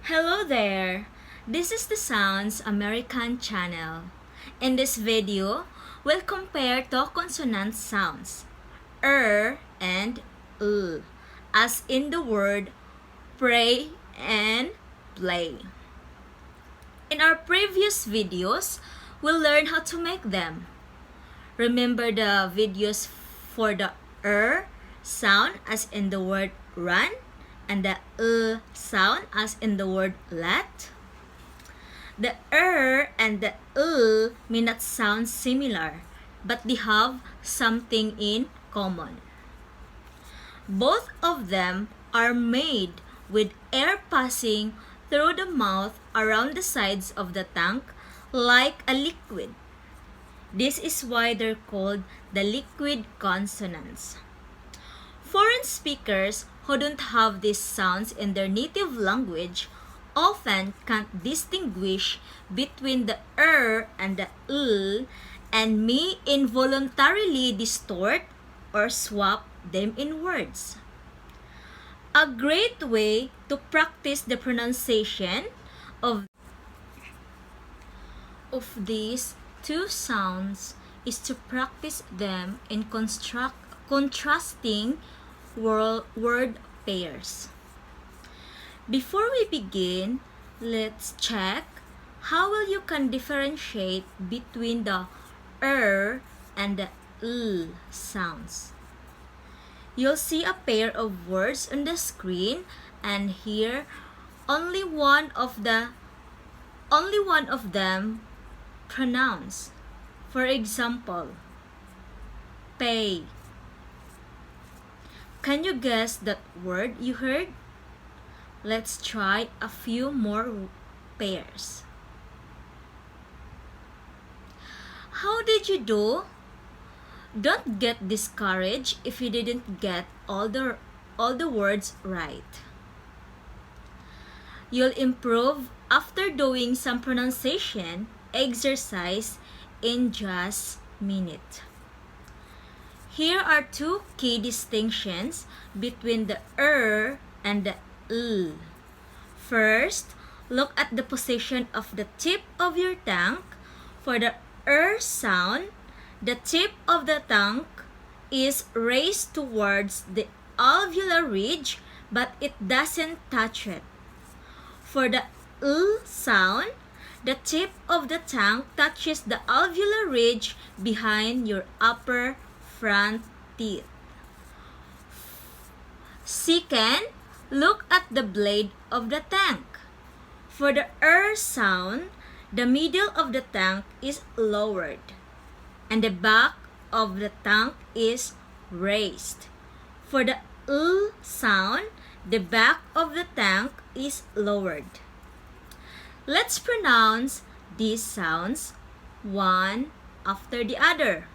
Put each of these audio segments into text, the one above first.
Hello there! This is the Sounds American channel. In this video, we'll compare two consonant sounds, and as in the word pray and play. In our previous videos, we'll learn how to make them. Remember the videos for the sound as in the word run and the sound as in the word let? The and the may not sound similar, but they have something in common. Both of them are made with air passing through the mouth around the sides of the tongue like a liquid. This is why they're called the liquid consonants. Foreign speakers who don't have these sounds in their native language often can't distinguish between the and the and may involuntarily distort or swap them in words. A great way to practice the pronunciation of these two sounds is to practice them in contrasting word pairs. Before we begin, let's check how well you can differentiate between the and the sounds. You'll see a pair of words on the screen, and here only one of them pronounced. For example, pay. Can you guess that word you heard? Let's try a few more pairs. How did you do? Don't get discouraged if you didn't get all the words right. You'll improve after doing some pronunciation exercise in just a minute. Here are two key distinctions between the and the First, look at the position of the tip of your tongue. For the sound, the tip of the tongue is raised towards the alveolar ridge, but it doesn't touch it. For the sound, the tip of the tongue touches the alveolar ridge behind your upper front teeth. Second, look at the blade of the tongue. For the sound, the middle of the tongue is lowered, and the back of the tongue is raised. For the sound, the back of the tongue is lowered. Let's pronounce these sounds one after the other.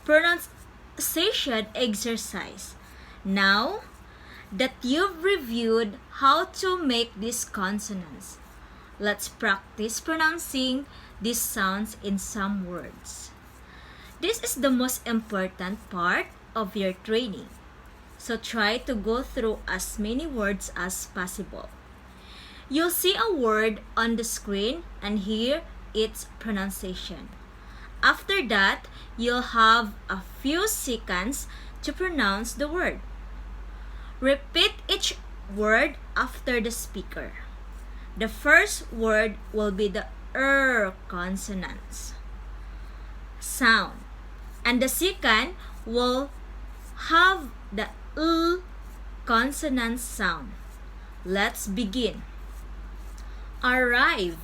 Pronunciation exercise. Now that you've reviewed how to make these consonants, let's practice pronouncing these sounds in some words. This is the most important part of your training, so try to go through as many words as possible. You'll see a word on the screen and hear its pronunciation. After that, you'll have a few seconds to pronounce the word. Repeat each word after the speaker. The first word will be the consonants sound, and the second will have the consonant sound. Let's begin. Arrive,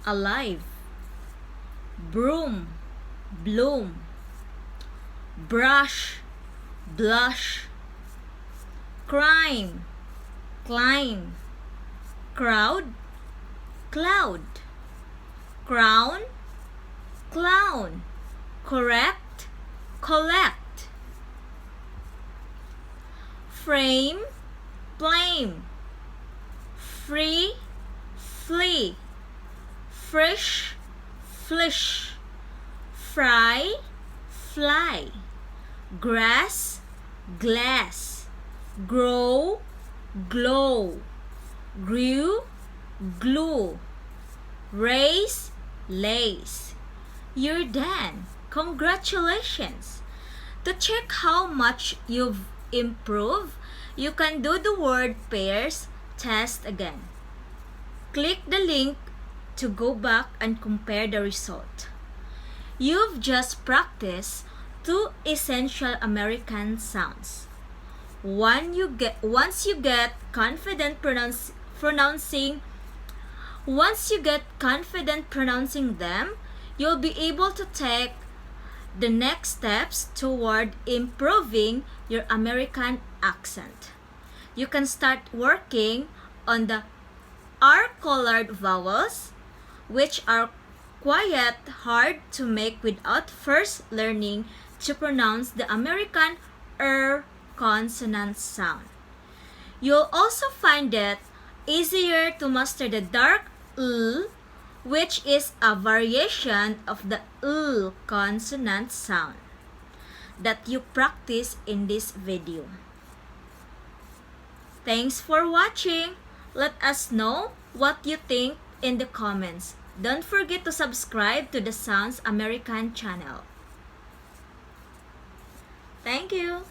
alive. Broom, bloom. Brush, blush. Crime, climb. Crowd, cloud. Crown, clown. Correct, collect. Frame, blame. Free, flee, frish, flish, fry, fly, grass, glass, grow, glow, grew, glue, race, lace. You're done. Congratulations! To check how much you've improved, you can do the word pairs test again. Click the link to go back and compare the result. You've just practiced 2 essential American sounds. Once you get confident pronouncing them, you'll be able to take the next steps toward improving your American accent. You can start working on the R-colored vowels, which are quite hard to make without first learning to pronounce the American consonant sound. You'll also find it easier to master the dark which is a variation of the consonant sound that you practice in this video. Thanks for watching. Let us know what you think in the comments. Don't forget to subscribe to the Sounds American channel. Thank you.